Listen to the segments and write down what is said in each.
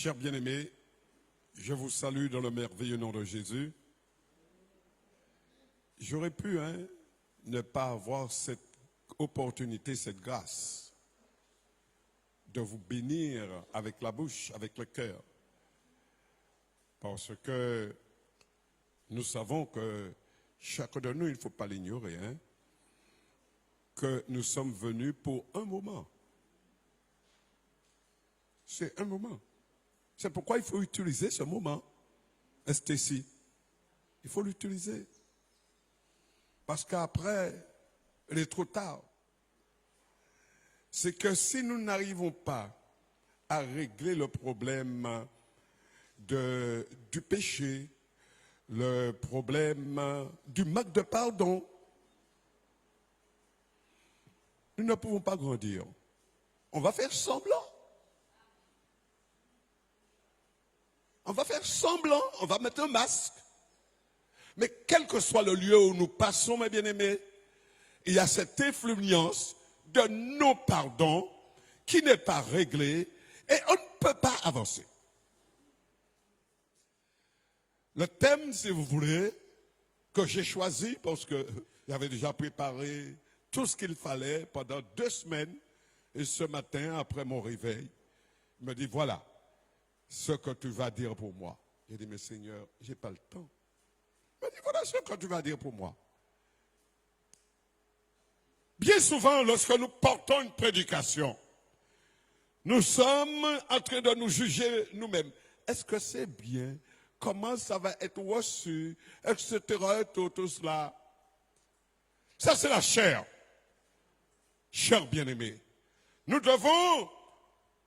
Chers bien-aimés, je vous salue dans le merveilleux nom de Jésus. J'aurais pu ne pas avoir cette opportunité, cette grâce de vous bénir avec la bouche, avec le cœur. Parce que nous savons que chacun de nous, il ne faut pas l'ignorer, que nous sommes venus pour un moment. C'est un moment. C'est pourquoi il faut utiliser ce moment, STC. Il faut l'utiliser. Parce qu'après, il est trop tard. C'est que si nous n'arrivons pas à régler le problème du péché, le problème du manque de pardon, nous ne pouvons pas grandir. On va faire semblant. On va faire semblant, on va mettre un masque. Mais quel que soit le lieu où nous passons, mes bien-aimés, il y a cette influence de nos pardons qui n'est pas réglée et on ne peut pas avancer. Le thème, si vous voulez, que j'ai choisi, parce que j'avais déjà préparé tout ce qu'il fallait pendant 2 semaines, et ce matin, après mon réveil, il me dit, voilà ce que tu vas dire pour moi. J'ai dit, mais Seigneur, je n'ai pas le temps. Il me dit, voilà ce que tu vas dire pour moi. Bien souvent, lorsque nous portons une prédication, nous sommes en train de nous juger nous-mêmes. Est-ce que c'est bien? Comment ça va être reçu? Etc. Et tout cela. Ça, c'est la chair. Chair bien-aimée. Nous devons,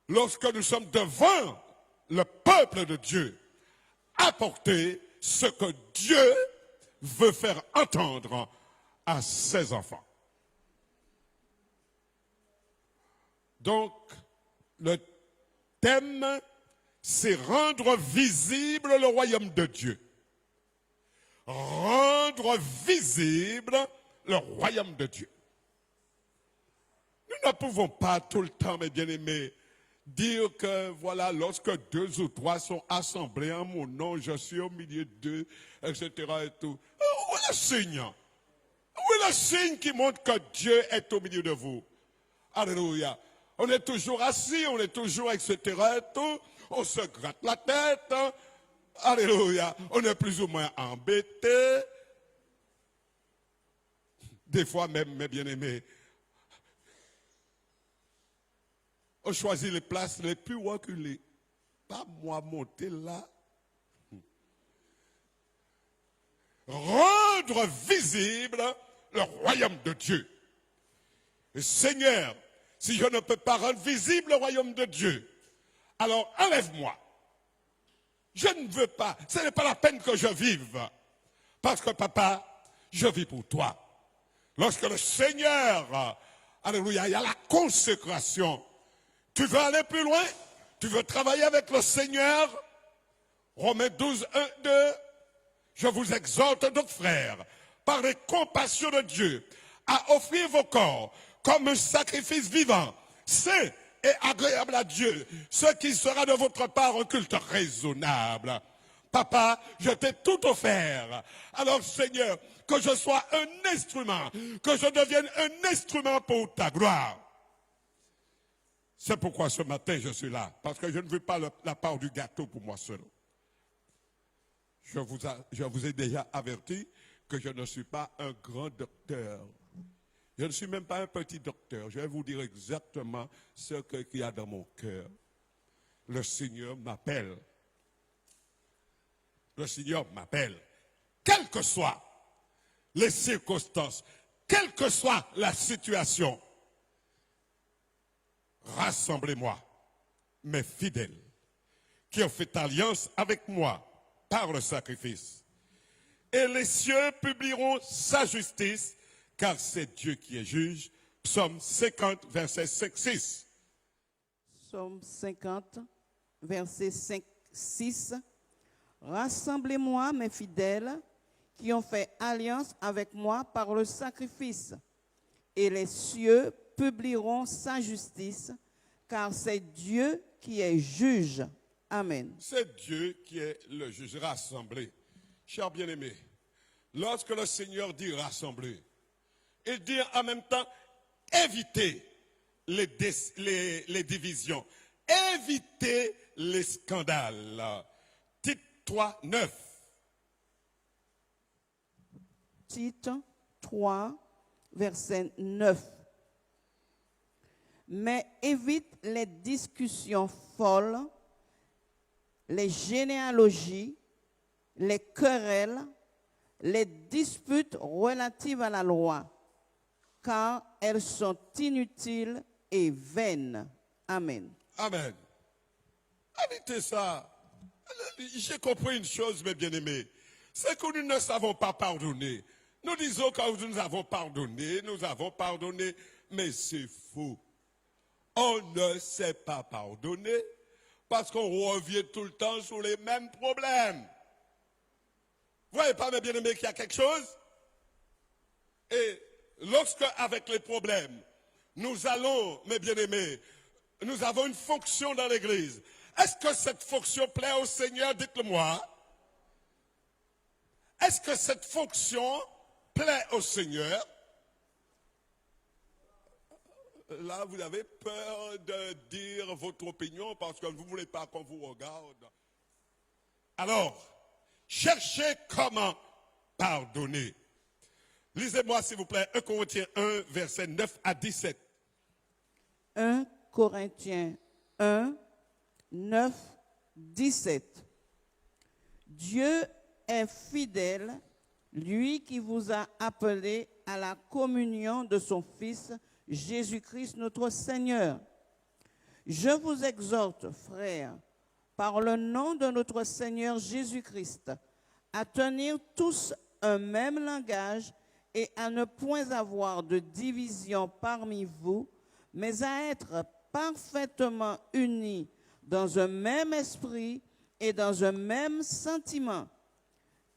lorsque nous sommes devant le peuple de Dieu, apporter ce que Dieu veut faire entendre à ses enfants. Donc, le thème, c'est rendre visible le royaume de Dieu. Rendre visible le royaume de Dieu. Nous ne pouvons pas tout le temps, mes bien-aimés, dire que, voilà, lorsque 2 ou 3 sont assemblés en mon nom, je suis au milieu d'eux, etc. et tout. Où est le signe? Où est le signe qui montre que Dieu est au milieu de vous? Alléluia. On est toujours assis, on est toujours, etc. et tout. On se gratte la tête. Alléluia. On est plus ou moins embêté. Des fois même, mes bien-aimés, on choisit les places les plus reculées. Pas moi monter là. Rendre visible le royaume de Dieu. Et Seigneur, si je ne peux pas rendre visible le royaume de Dieu, alors enlève-moi. Je ne veux pas. Ce n'est pas la peine que je vive. Parce que papa, je vis pour toi. Lorsque le Seigneur, alléluia, il y a la consécration. Tu veux aller plus loin? Tu veux travailler avec le Seigneur? Romains 12, 1, 2. Je vous exhorte donc, frères, par les compassions de Dieu, à offrir vos corps comme un sacrifice vivant, saint et agréable à Dieu, ce qui sera de votre part un culte raisonnable. Papa, je t'ai tout offert. Alors Seigneur, que je sois un instrument, que je devienne un instrument pour ta gloire. C'est pourquoi ce matin je suis là, parce que je ne veux pas la part du gâteau pour moi seul. Je vous ai déjà averti que je ne suis pas un grand docteur. Je ne suis même pas un petit docteur. Je vais vous dire exactement ce qu'il y a dans mon cœur. Le Seigneur m'appelle. Le Seigneur m'appelle. Quelles que soient les circonstances, quelle que soit la situation, rassemblez-moi, mes fidèles, qui ont fait alliance avec moi par le sacrifice. Et les cieux publieront sa justice, car c'est Dieu qui est juge. Psaume 50, verset 5, 6. Psaume 50, verset 5, 6. Rassemblez-moi, mes fidèles, qui ont fait alliance avec moi par le sacrifice. Et les cieux publieront sa justice, car c'est Dieu qui est juge. Amen. C'est Dieu qui est le juge. Rassembler. Chers bien-aimés, lorsque le Seigneur dit rassembler, il dit en même temps éviter les divisions, éviter les scandales. Tite 3, 9. Tite 3, verset 9. Mais évite les discussions folles, les généalogies, les querelles, les disputes relatives à la loi, car elles sont inutiles et vaines. Amen. Amen. Évitez ça. J'ai compris une chose, mes bien-aimés. C'est que nous ne savons pas pardonner. Nous disons que nous avons pardonné, mais c'est faux. On ne sait pas pardonner parce qu'on revient tout le temps sur les mêmes problèmes. Vous voyez pas, mes bien-aimés, qu'il y a quelque chose? Et lorsque, avec les problèmes, nous allons, mes bien-aimés, nous avons une fonction dans l'église. Est-ce que cette fonction plaît au Seigneur? Dites-le-moi. Est-ce que cette fonction plaît au Seigneur? Là, vous avez peur de dire votre opinion parce que vous ne voulez pas qu'on vous regarde. Alors, cherchez comment pardonner. Lisez-moi, s'il vous plaît, 1 Corinthiens 1, versets 9 à 17. 1 Corinthiens 1, 9, 17. Dieu est fidèle, lui qui vous a appelé à la communion de son Fils, Jésus-Christ notre Seigneur. Je vous exhorte, frères, par le nom de notre Seigneur Jésus-Christ, à tenir tous un même langage et à ne point avoir de division parmi vous, mais à être parfaitement unis dans un même esprit et dans un même sentiment.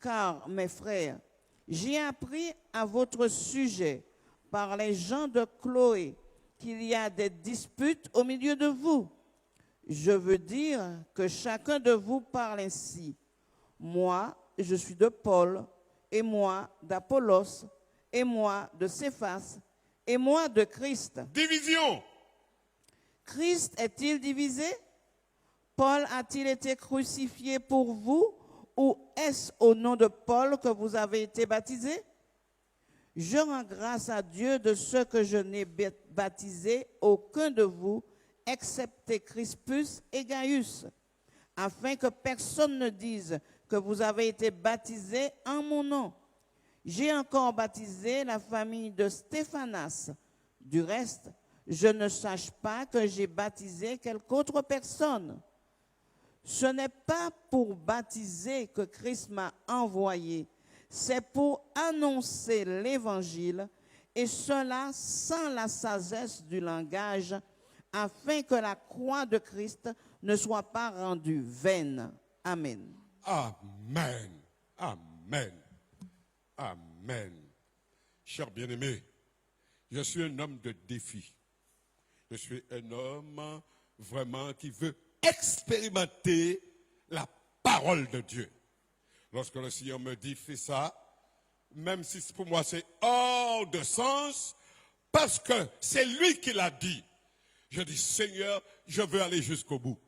Car, mes frères, j'ai appris à votre sujet par les gens de Chloé qu'il y a des disputes au milieu de vous. Je veux dire que chacun de vous parle ainsi. Moi, je suis de Paul, et moi d'Apollos, et moi de Céphas, et moi de Christ. Division. Christ est-il divisé? Paul a-t-il été crucifié pour vous? Ou est-ce au nom de Paul que vous avez été baptisés? Je rends grâce à Dieu de ce que je n'ai baptisé aucun de vous, excepté Crispus et Gaius, afin que personne ne dise que vous avez été baptisés en mon nom. J'ai encore baptisé la famille de Stéphanas. Du reste, je ne sache pas que j'ai baptisé quelque autre personne. Ce n'est pas pour baptiser que Christ m'a envoyé, c'est pour annoncer l'Évangile, et cela sans la sagesse du langage, afin que la croix de Christ ne soit pas rendue vaine. Amen. Amen. Amen. Amen. Cher bien-aimé, je suis un homme de défi. Je suis un homme vraiment qui veut expérimenter la parole de Dieu. Lorsque le Seigneur me dit fais ça, même si pour moi c'est hors de sens, parce que c'est lui qui l'a dit, je dis Seigneur, je veux aller jusqu'au bout.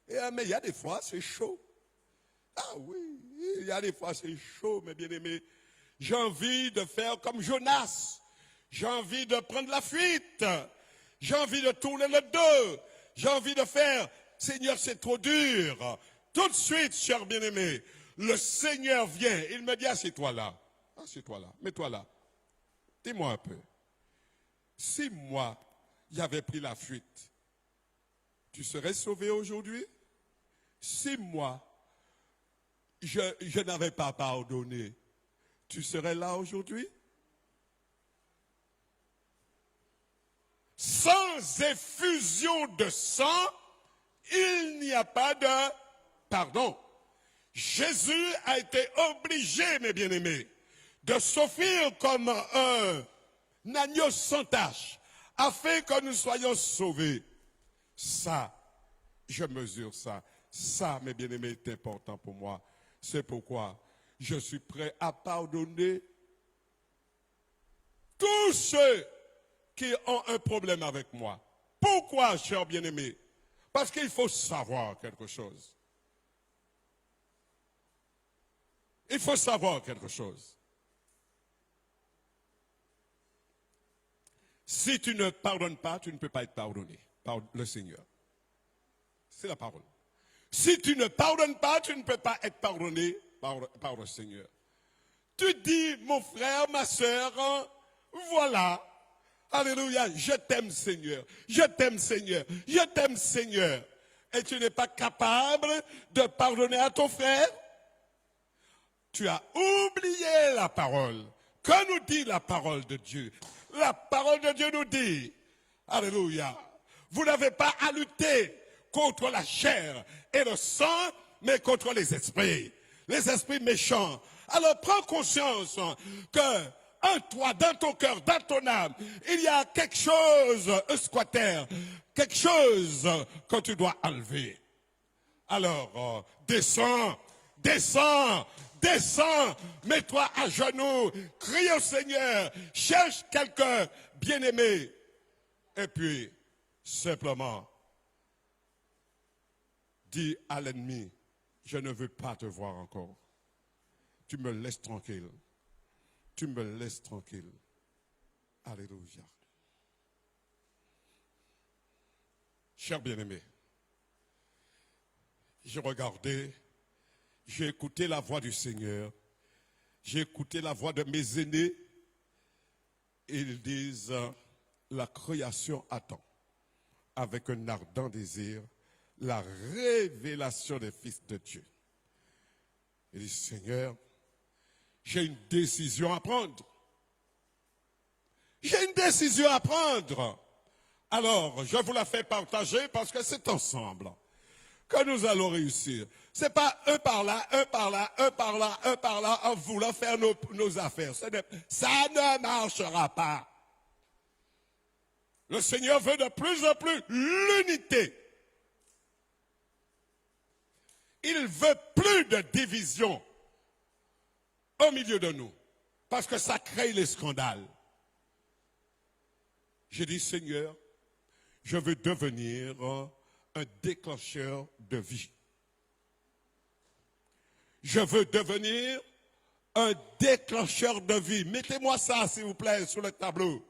Mais il y a des fois c'est chaud. Ah oui, il y a des fois c'est chaud, mes bien-aimés. J'ai envie de faire comme Jonas. J'ai envie de prendre la fuite. J'ai envie de tourner le dos. J'ai envie de faire, Seigneur, c'est trop dur. Tout de suite, cher bien-aimé, le Seigneur vient. Il me dit, assieds-toi là. Assieds-toi là. Mets-toi là. Dis-moi un peu. Si moi, j'avais pris la fuite, tu serais sauvé aujourd'hui? Si moi, je n'avais pas pardonné, tu serais là aujourd'hui? Sans effusion de sang, il n'y a pas de pardon. Jésus a été obligé, mes bien-aimés, de s'offrir comme un agneau sans tache, afin que nous soyons sauvés. Ça, je mesure ça. Ça, mes bien-aimés, est important pour moi. C'est pourquoi je suis prêt à pardonner tous ceux qui ont un problème avec moi. Pourquoi, cher bien-aimé? Parce qu'il faut savoir quelque chose. Il faut savoir quelque chose. Si tu ne pardonnes pas, tu ne peux pas être pardonné par le Seigneur. C'est la parole. Si tu ne pardonnes pas, tu ne peux pas être pardonné par le Seigneur. Tu dis, mon frère, ma soeur, voilà. Alléluia, je t'aime Seigneur, je t'aime Seigneur, je t'aime Seigneur. Et tu n'es pas capable de pardonner à ton frère? Tu as oublié la parole. Que nous dit la parole de Dieu? La parole de Dieu nous dit, alléluia, vous n'avez pas à lutter contre la chair et le sang, mais contre les esprits méchants. Alors prends conscience que en toi, dans ton cœur, dans ton âme, il y a quelque chose, un squatter, quelque chose que tu dois enlever. Alors, descends, mets-toi à genoux, crie au Seigneur, cherche quelqu'un bien-aimé, et puis, simplement, dis à l'ennemi, je ne veux pas te voir encore. Tu me laisses tranquille. Tu me laisses tranquille. Alléluia. Cher bien-aimé, j'ai regardé, j'ai écouté la voix du Seigneur, j'ai écouté la voix de mes aînés. Ils disent, la création attend avec un ardent désir la révélation des fils de Dieu. Il dit, Seigneur, j'ai une décision à prendre. J'ai une décision à prendre. Alors, je vous la fais partager parce que c'est ensemble que nous allons réussir. Ce n'est pas un par là, un par là, un par là, un par là, en voulant faire nos affaires. Ça ne marchera pas. Le Seigneur veut de plus en plus l'unité. Il veut plus de division au milieu de nous, parce que ça crée les scandales. J'ai dit, Seigneur, je veux devenir un déclencheur de vie. Je veux devenir un déclencheur de vie. Mettez-moi ça, s'il vous plaît, sur le tableau.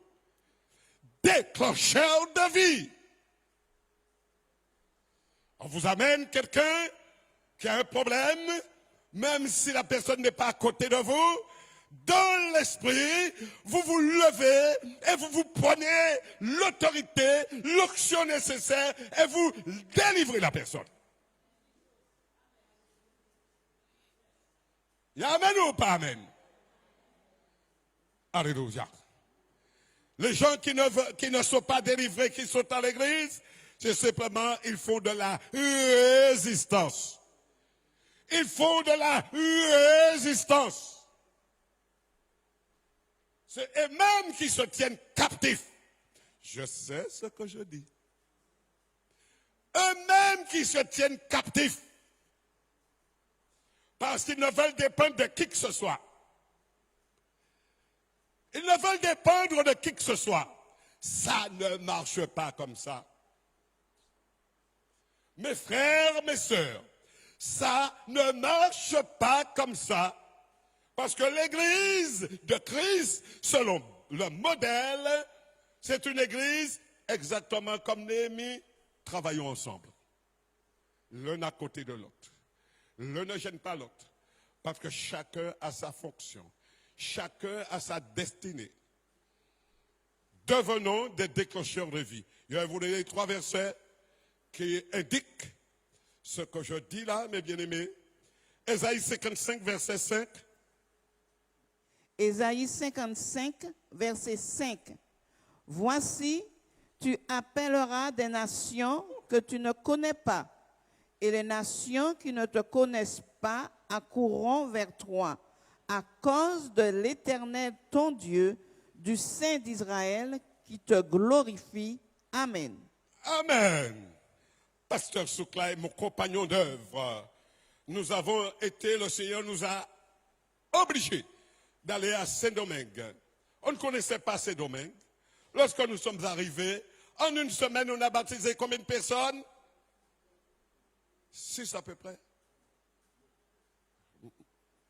Déclencheur de vie. On vous amène quelqu'un qui a un problème, même si la personne n'est pas à côté de vous, dans l'esprit, vous vous levez et vous prenez l'autorité, l'onction nécessaire et vous délivrez la personne. Il y a amen ou pas amen? Alléluia. Les gens qui ne sont pas délivrés, qui sont à l'église, c'est simplement, il faut de la résistance. Il faut de la résistance. Et même qui se tiennent captifs. Je sais ce que je dis. Eux-mêmes qui se tiennent captifs. Parce qu'ils ne veulent dépendre de qui que ce soit. Ils ne veulent dépendre de qui que ce soit. Ça ne marche pas comme ça. Mes frères, mes sœurs, ça ne marche pas comme ça. Parce que l'église de Christ, selon le modèle, c'est une église exactement comme Néhémie, travaillons ensemble. L'un à côté de l'autre. L'un ne gêne pas l'autre. Parce que chacun a sa fonction. Chacun a sa destinée. Devenons des déclencheurs de vie. Je vais vous donner 3 versets qui indiquent ce que je dis là, mes bien-aimés. Ésaïe 55, verset 5. Ésaïe 55, verset 5. Voici, tu appelleras des nations que tu ne connais pas, et les nations qui ne te connaissent pas accourront vers toi, à cause de l'Éternel ton Dieu, du Saint d'Israël, qui te glorifie. Amen. Amen. Pasteur Soukla est mon compagnon d'œuvre. Nous avons été, le Seigneur nous a obligés d'aller à Saint-Domingue. On ne connaissait pas Saint-Domingue. Lorsque nous sommes arrivés, en une semaine, on a baptisé combien de personnes? 6 à peu près.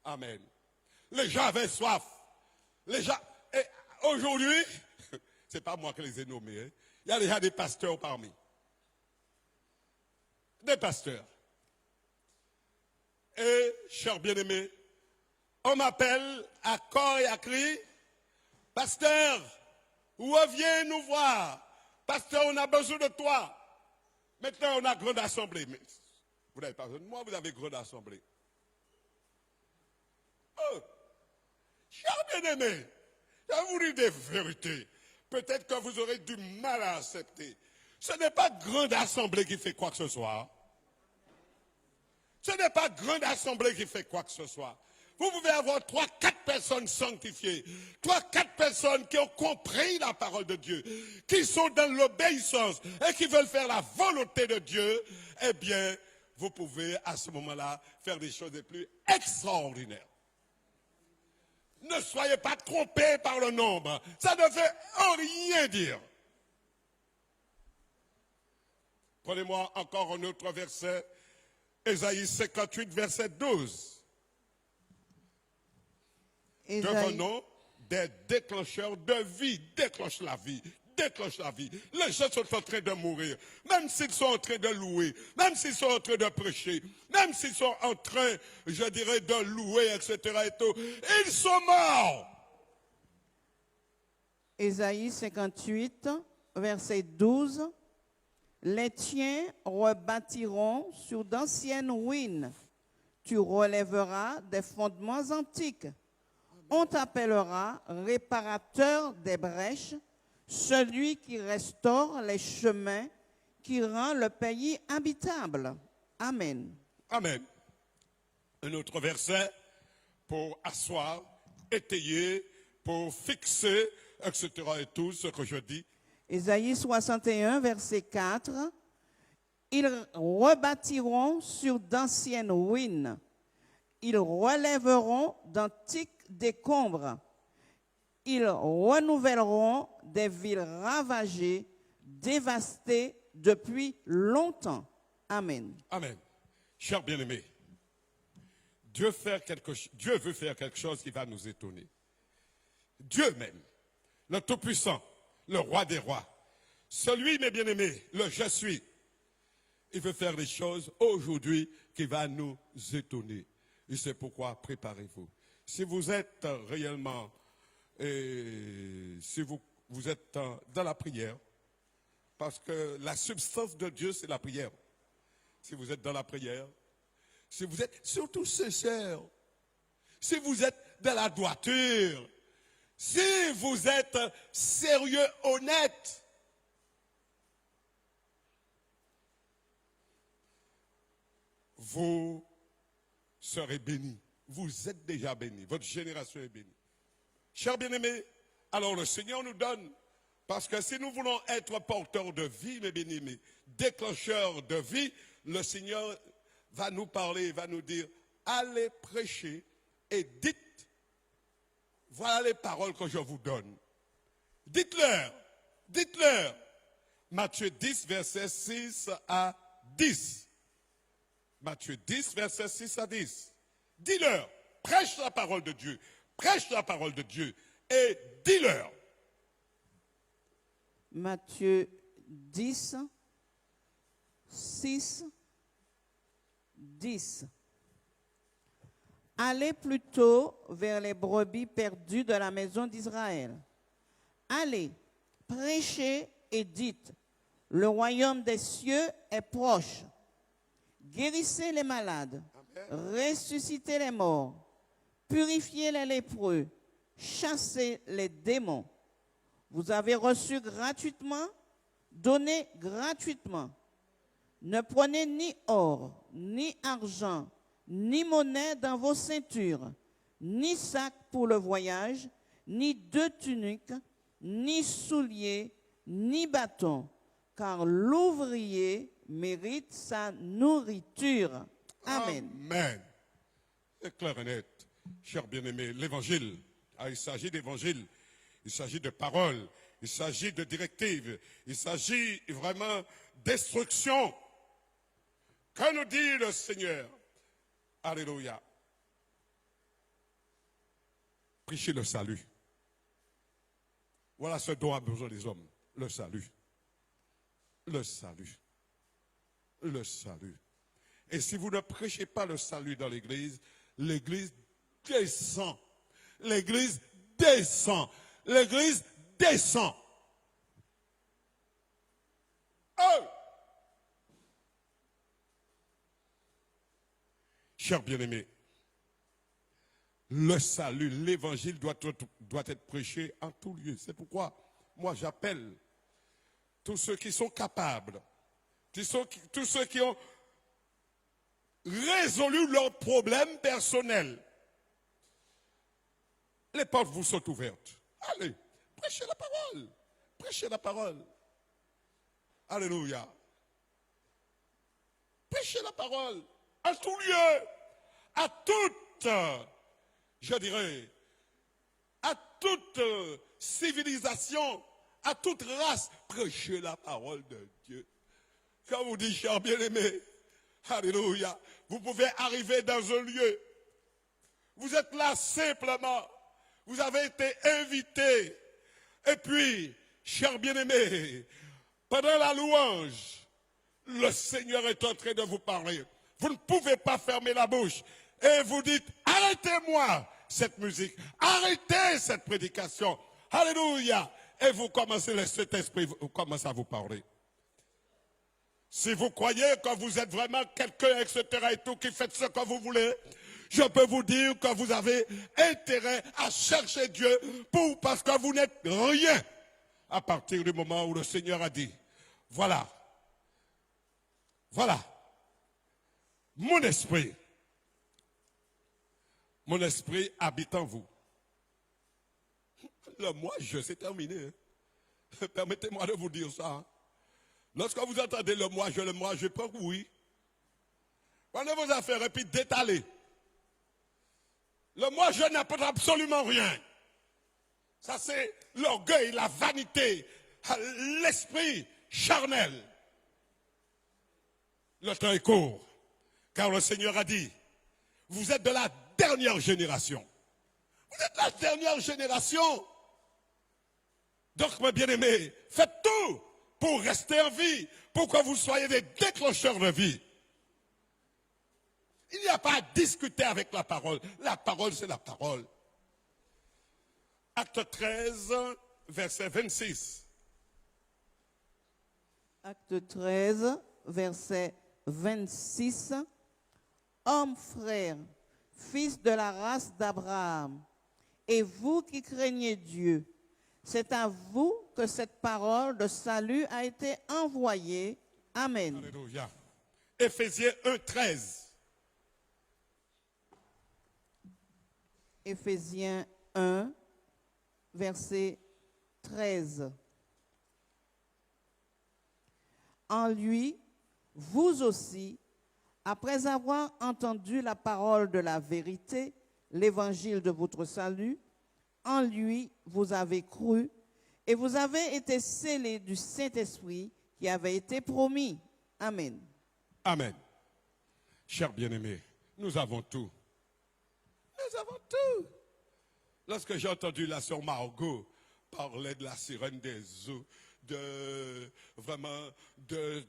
Amen. Les gens avaient soif. Les gens. Et aujourd'hui, c'est pas moi qui les ai nommés. Hein. Il y a déjà des pasteurs parmi. Des pasteurs. Et, chers bien-aimés, on m'appelle à corps et à cri. Pasteur, reviens nous voir. Pasteur, on a besoin de toi. Maintenant, on a grande assemblée. Mais vous n'avez pas besoin de moi, vous avez grande assemblée. Oh, chers bien-aimés, je vous dis des vérités. Peut-être que vous aurez du mal à accepter. Ce n'est pas grande assemblée qui fait quoi que ce soit. Ce n'est pas grande assemblée qui fait quoi que ce soit. Vous pouvez avoir 3-4 personnes sanctifiées, 3-4 personnes qui ont compris la parole de Dieu, qui sont dans l'obéissance et qui veulent faire la volonté de Dieu. Eh bien, vous pouvez à ce moment-là faire des choses les plus extraordinaires. Ne soyez pas trompés par le nombre. Ça ne veut rien dire. Prenez-moi encore un autre verset. Ésaïe 58, verset 12. Devenons des déclencheurs de vie. Déclenche la vie. Déclenche la vie. Les gens sont en train de mourir. Même s'ils sont en train de louer. Même s'ils sont en train de prêcher. Même s'ils sont en train, je dirais, de louer, etc. et tout. Ils sont morts. Ésaïe 58, verset 12. Les tiens rebâtiront sur d'anciennes ruines. Tu relèveras des fondements antiques. On t'appellera réparateur des brèches, celui qui restaure les chemins, qui rend le pays habitable. Amen. Amen. Un autre verset pour asseoir, étayer, pour fixer, etc. et tout ce que je dis. Ésaïe 61, verset 4. Ils rebâtiront sur d'anciennes ruines. Ils relèveront d'antiques décombres. Ils renouvelleront des villes ravagées, dévastées depuis longtemps. Amen. Amen. Chers bien-aimés, Dieu veut faire quelque chose qui va nous étonner. Dieu même, le Tout-Puissant, le Roi des Rois, celui, mes bien-aimés, le Je suis, il veut faire des choses aujourd'hui qui va nous étonner. Et c'est pourquoi préparez-vous. Si vous êtes réellement, si vous êtes dans la prière, parce que la substance de Dieu, c'est la prière. Si vous êtes dans la prière, si vous êtes surtout sincère, si vous êtes dans la droiture, si vous êtes sérieux, honnête, vous serez bénis. Vous êtes déjà bénis. Votre génération est bénie. Chers bien-aimés, alors le Seigneur nous donne, parce que si nous voulons être porteurs de vie, mes bien-aimés, déclencheurs de vie, le Seigneur va nous parler, va nous dire, allez prêcher et dites, voilà les paroles que je vous donne. Dites-leur, dites-leur. Matthieu 10, verset 6 à 10. Matthieu 10, verset 6 à 10. Dis-leur, prêche la parole de Dieu, prêche la parole de Dieu et dis-leur. Matthieu 10, 6, 10. Allez plutôt vers les brebis perdues de la maison d'Israël. Allez, prêchez et dites, le royaume des cieux est proche. Guérissez les malades, ressuscitez les morts, purifiez les lépreux, chassez les démons. Vous avez reçu gratuitement, donnez gratuitement. Ne prenez ni or, ni argent, ni monnaie dans vos ceintures, ni sac pour le voyage, ni 2 tuniques, ni souliers, ni bâton, car l'ouvrier mérite sa nourriture. Amen. Amen. C'est clair et net. Chers bien-aimés, l'évangile, il s'agit d'évangile, il s'agit de paroles, il s'agit de directives, il s'agit vraiment d'instructions. Que nous dit le Seigneur? Alléluia. Prêchez le salut. Voilà ce dont a besoin les hommes. Le salut. Le salut. Le salut. Et si vous ne prêchez pas le salut dans l'église, l'église descend. L'église descend. L'église descend. Oh! Chers bien-aimés, le salut, l'évangile doit être prêché en tout lieu. C'est pourquoi moi j'appelle tous ceux qui sont capables, tous ceux qui ont résolu leurs problèmes personnels. Les portes vous sont ouvertes. Allez, prêchez la parole. Prêchez la parole. Alléluia. Prêchez la parole en tout lieu, à toute, je dirais, à toute civilisation, à toute race. Prêchez la parole de Dieu. Je vous dis, chers bien-aimés, alléluia, vous pouvez arriver dans un lieu. Vous êtes là simplement. Vous avez été invité. Et puis, chers bien-aimés, pendant la louange, le Seigneur est en train de vous parler. Vous ne pouvez pas fermer la bouche. Et vous dites, arrêtez-moi cette musique. Arrêtez cette prédication. Alléluia. Et vous commencez, le Saint-Esprit commence à vous parler. Si vous croyez que vous êtes vraiment quelqu'un, etc. et tout, qui fait ce que vous voulez, je peux vous dire que vous avez intérêt à chercher Dieu parce que vous n'êtes rien à partir du moment où le Seigneur a dit, voilà, mon esprit habite en vous. Le moi-je, c'est terminé. Hein. Permettez-moi de vous dire ça. Hein. Lorsque vous entendez le moi-je, pas oui. Prenez vos affaires et puis détalez. Le moi-je n'apporte absolument rien. Ça, c'est l'orgueil, la vanité, l'esprit charnel. Le temps est court, car le Seigneur a dit, vous êtes de la dernière génération. Vous êtes la dernière génération. Donc, mes bien-aimés, faites tout pour rester en vie, pour que vous soyez des déclencheurs de vie. Il n'y a pas à discuter avec la parole. La parole, c'est la parole. Acte 13, verset 26. Acte 13, verset 26. Hommes frères, fils de la race d'Abraham, et vous qui craignez Dieu, c'est à vous que cette parole de salut a été envoyée. Amen. Alléluia. Éphésiens 1, 13. Éphésiens 1, verset 13. En lui, vous aussi, après avoir entendu la parole de la vérité, l'évangile de votre salut, en lui, vous avez cru et vous avez été scellés du Saint-Esprit qui avait été promis. Amen. Amen. Chers bien-aimés, nous avons tout. Nous avons tout. Lorsque j'ai entendu la sœur Margot parler de la sirène des eaux, de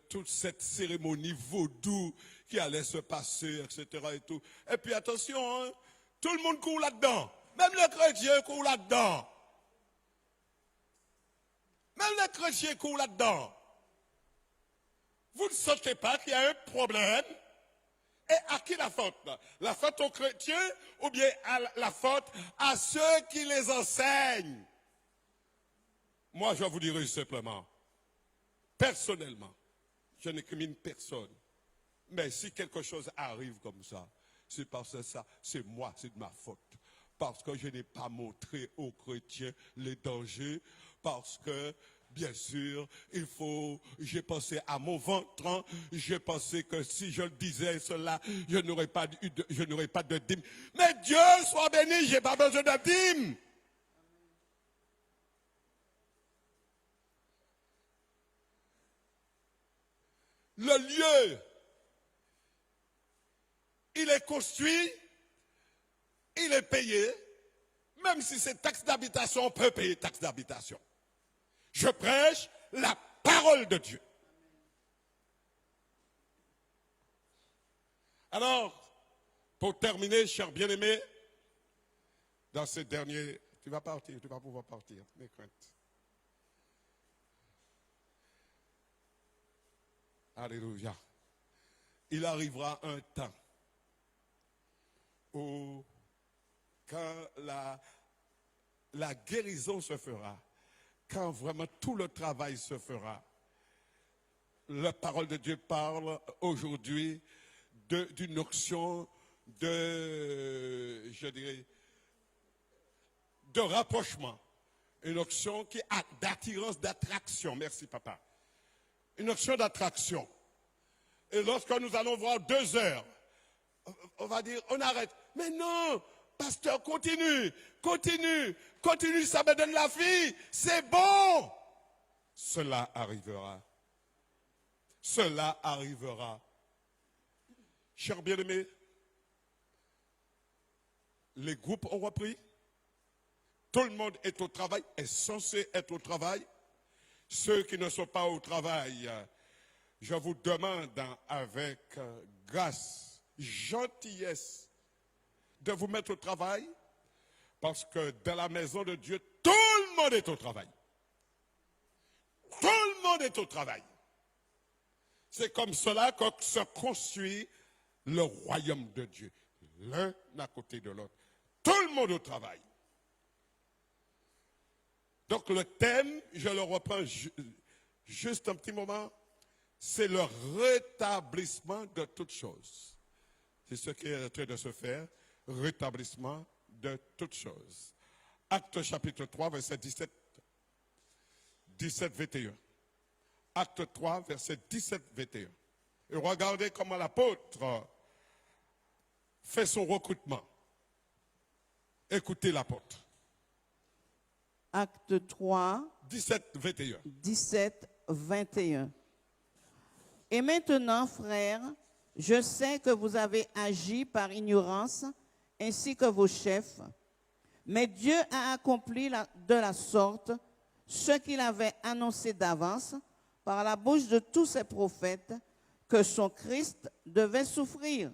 toute cette cérémonie vaudou qui allait se passer, etc. Et tout. Et puis attention, hein, tout le monde court là-dedans. Même les chrétiens courent là-dedans. Même les chrétiens courent là-dedans. Vous ne sentez pas qu'il y a un problème? Et à qui la faute? La faute aux chrétiens ou bien la faute à ceux qui les enseignent? Moi, je vous dirai simplement, personnellement, je n'écrimine personne. Mais si quelque chose arrive comme ça, c'est parce que ça, c'est moi, c'est de ma faute. Parce que je n'ai pas montré aux chrétiens les dangers, parce que bien sûr, j'ai pensé à mon ventre, hein. J'ai pensé que si je le disais cela, je n'aurais pas de dîme. Mais Dieu soit béni, j'ai pas besoin de dîme. Le lieu, il est construit, il est payé, même si c'est taxe d'habitation, on peut payer taxe d'habitation. Je prêche la parole de Dieu. Alors, pour terminer, chers bien-aimés, dans ces derniers... Tu vas partir, tu vas pouvoir partir, mes craintes. Alléluia. Il arrivera un temps où, quand la guérison se fera, quand vraiment tout le travail se fera, la parole de Dieu parle aujourd'hui d'une onction je dirais, de rapprochement. Une onction qui a d'attirance, d'attraction. Merci, papa. Une onction d'attraction. Et lorsque nous allons voir 2 heures, on va dire, on arrête. Mais non, pasteur, continue, ça me donne la vie, c'est bon. Cela arrivera. Cela arrivera. Chers bien-aimés, les groupes ont repris. Tout le monde est au travail, est censé être au travail. Ceux qui ne sont pas au travail, je vous demande avec grâce, gentillesse, de vous mettre au travail, parce que dans la maison de Dieu, tout le monde est au travail. Tout le monde est au travail. C'est comme cela que se construit le royaume de Dieu, l'un à côté de l'autre. Tout le monde au travail. Donc le thème, je le reprends juste un petit moment, c'est le rétablissement de toutes choses. C'est ce qui est en train de se faire, rétablissement de toutes choses. Actes chapitre 3, verset 17-21. Acte 3, verset 17-21. Et regardez comment l'apôtre fait son recrutement. Écoutez l'apôtre. Acte 3, 17-21. 17-21. Et maintenant, frères, je sais que vous avez agi par ignorance, ainsi que vos chefs, mais Dieu a accompli de la sorte ce qu'il avait annoncé d'avance par la bouche de tous ses prophètes, que son Christ devait souffrir.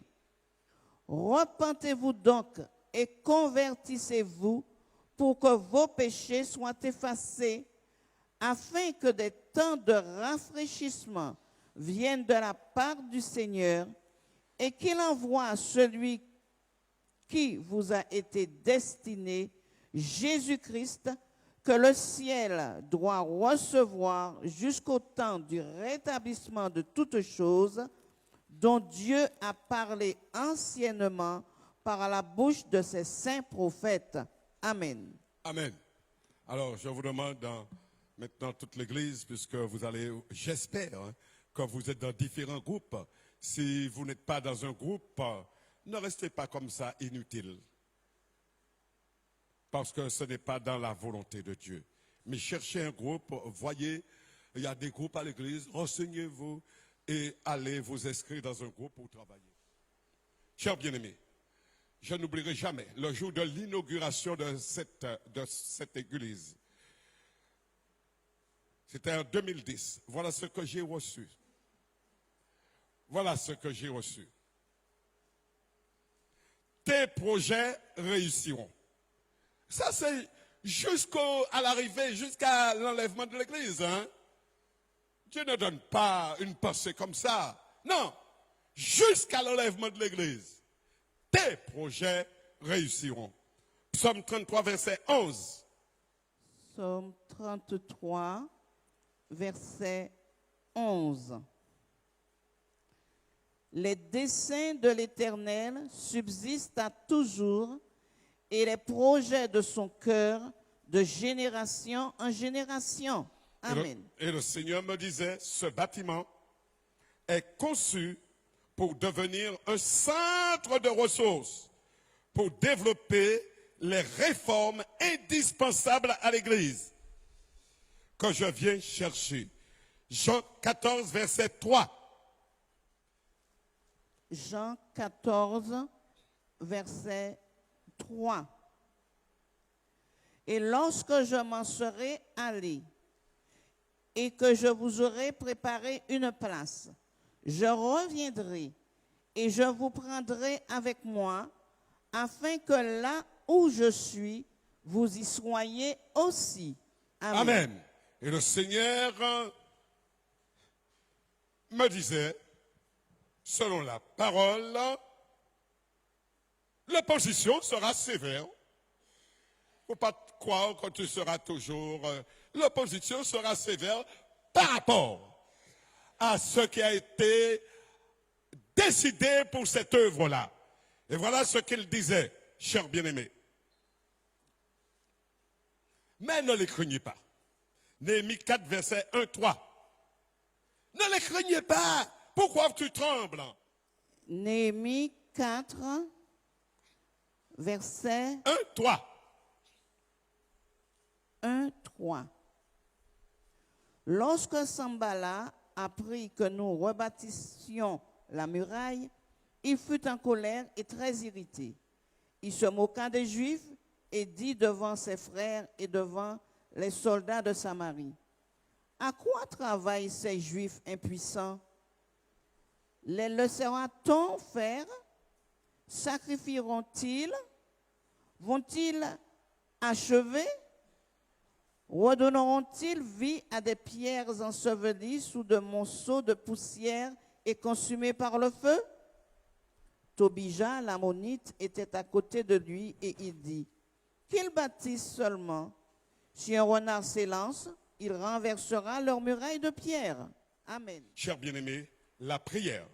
Repentez-vous donc et convertissez-vous pour que vos péchés soient effacés, afin que des temps de rafraîchissement viennent de la part du Seigneur et qu'il envoie celui qui vous a été destiné, Jésus-Christ, que le ciel doit recevoir jusqu'au temps du rétablissement de toutes choses dont Dieu a parlé anciennement par la bouche de ses saints prophètes. Amen. Amen. Alors, je vous demande maintenant toute l'Église, puisque vous allez, j'espère, que vous êtes dans différents groupes. Si vous n'êtes pas dans un groupe, ne restez pas comme ça inutile. Parce que ce n'est pas dans la volonté de Dieu. Mais cherchez un groupe, voyez, il y a des groupes à l'église, renseignez-vous et allez vous inscrire dans un groupe pour travailler. Chers bien-aimés, je n'oublierai jamais le jour de l'inauguration de cette église. C'était en 2010. Voilà ce que j'ai reçu. Voilà ce que j'ai reçu. Tes projets réussiront. Ça, c'est jusqu'à l'arrivée, jusqu'à l'enlèvement de l'église. Hein? Dieu ne donne pas une pensée comme ça. Non, jusqu'à l'enlèvement de l'église. Tes projets réussiront. Psaume 33, verset 11. Psaume 33, verset 11. Les desseins de l'Éternel subsistent à toujours, et les projets de son cœur de génération en génération. Amen. Et le Seigneur me disait, ce bâtiment est conçu pour devenir un centre de ressources, pour développer les réformes indispensables à l'Église que je viens chercher. Jean 14, verset 3. Jean 14, verset 3. Et lorsque je m'en serai allé et que je vous aurai préparé une place, je reviendrai et je vous prendrai avec moi, afin que là où je suis, vous y soyez aussi. Amen. Amen. Et le Seigneur me disait, selon la parole, l'opposition sera sévère. Il ne faut pas croire que tu seras toujours... l'opposition sera sévère par rapport à ce qui a été décidé pour cette œuvre-là. Et voilà ce qu'il disait, chers bien-aimés. Mais ne les craignez pas. Néhémie 4, verset 1, 3. Ne les craignez pas. Pourquoi tu trembles? Néhémie 4, verset 1, 3. 1, 3. Lorsque Sambala apprit que nous rebâtissions la muraille, il fut en colère et très irrité. Il se moqua des Juifs et dit devant ses frères et devant les soldats de Samarie, « À quoi travaillent ces Juifs impuissants? Les laissera-t-on faire? Sacrifieront-ils? Vont-ils achever? Redonneront-ils vie à des pierres ensevelies sous de monceaux de poussière et consumées par le feu? » Tobija, l'ammonite, était à côté de lui et il dit, « Qu'ils bâtissent seulement. Si un renard s'élance, il renversera leur muraille de pierre. » Amen. Chers bien-aimés, la prière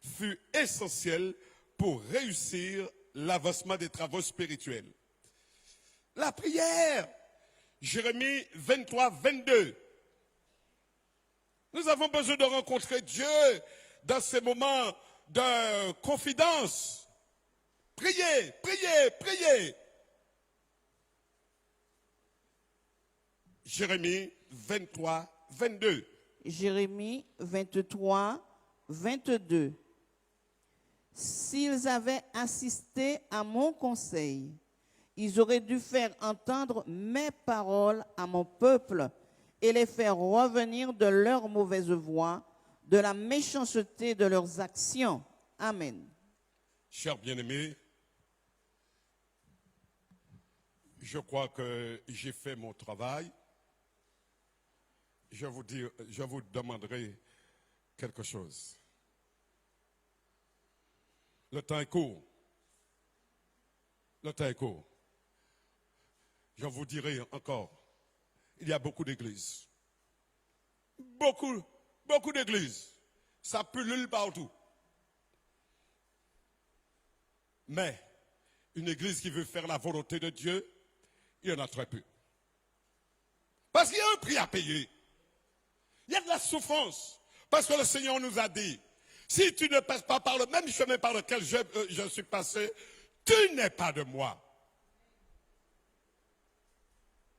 fut essentielle pour réussir l'avancement des travaux spirituels. La prière, Jérémie 23, 22. Nous avons besoin de rencontrer Dieu dans ces moments de confidence. Priez, priez, priez. Jérémie 23, 22. Jérémie 23, 22. S'ils avaient assisté à mon conseil, ils auraient dû faire entendre mes paroles à mon peuple et les faire revenir de leur mauvaise voie, de la méchanceté de leurs actions. Amen. Chers bien-aimés, je crois que j'ai fait mon travail. Je vous demanderai quelque chose. Le temps est court. Le temps est court. Je vous dirai encore, il y a beaucoup d'églises. Beaucoup d'églises. Ça pullule partout. Mais une église qui veut faire la volonté de Dieu, il y en a très peu. Parce qu'il y a un prix à payer. Il y a de la souffrance. Parce que le Seigneur nous a dit, si tu ne passes pas par le même chemin par lequel je suis passé, tu n'es pas de moi.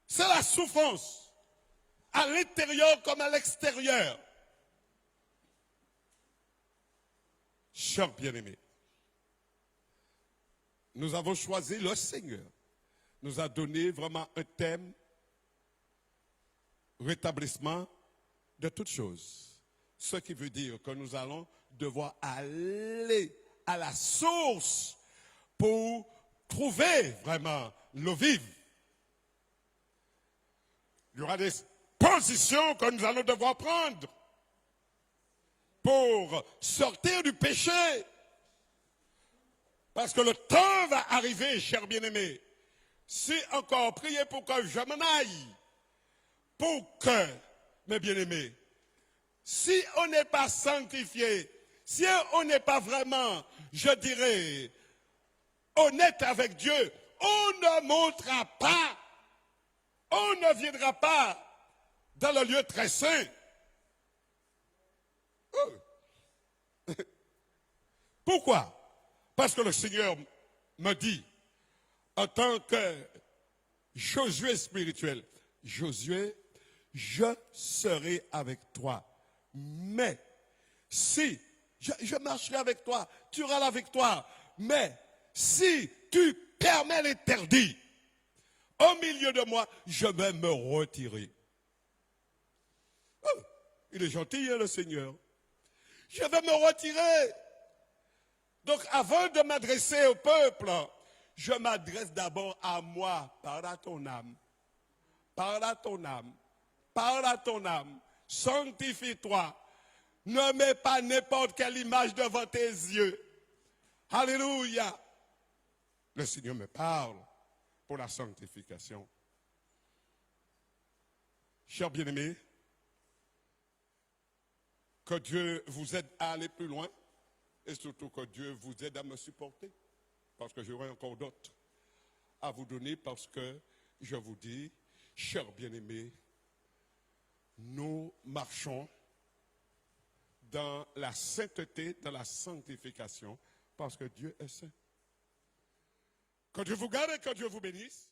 C'est la souffrance, à l'intérieur comme à l'extérieur. Chers bien-aimés, nous avons choisi, le Seigneur nous a donné vraiment un thème, rétablissement de toutes choses. Ce qui veut dire que nous allons devoir aller à la source pour trouver vraiment l'eau vive. Il y aura des positions que nous allons devoir prendre pour sortir du péché. Parce que le temps va arriver, chers bien-aimés. Si encore priez pour que je m'en aille, pour que, mes bien-aimés, si on n'est pas sanctifié, si on n'est pas vraiment, je dirais, honnête avec Dieu, on ne montera pas, on ne viendra pas dans le lieu très saint. Pourquoi? Parce que le Seigneur me dit, en tant que Josué spirituel, Josué, je serai avec toi. Mais si je marcherai avec toi, tu auras la victoire. Mais si tu permets l'interdit au milieu de moi, je vais me retirer. Oh, il est gentil, hein, le Seigneur. Je vais me retirer. Donc, avant de m'adresser au peuple, je m'adresse d'abord à moi. Parle à ton âme. Parle à ton âme. Parle à ton âme. Sanctifie-toi. Ne mets pas n'importe quelle image devant tes yeux. Alléluia. Le Seigneur me parle pour la sanctification. Chers bien-aimés, que Dieu vous aide à aller plus loin et surtout que Dieu vous aide à me supporter parce que j'aurai encore d'autres à vous donner parce que je vous dis, chers bien-aimés, nous marchons dans la sainteté, dans la sanctification parce que Dieu est saint. Que Dieu vous garde et que Dieu vous bénisse.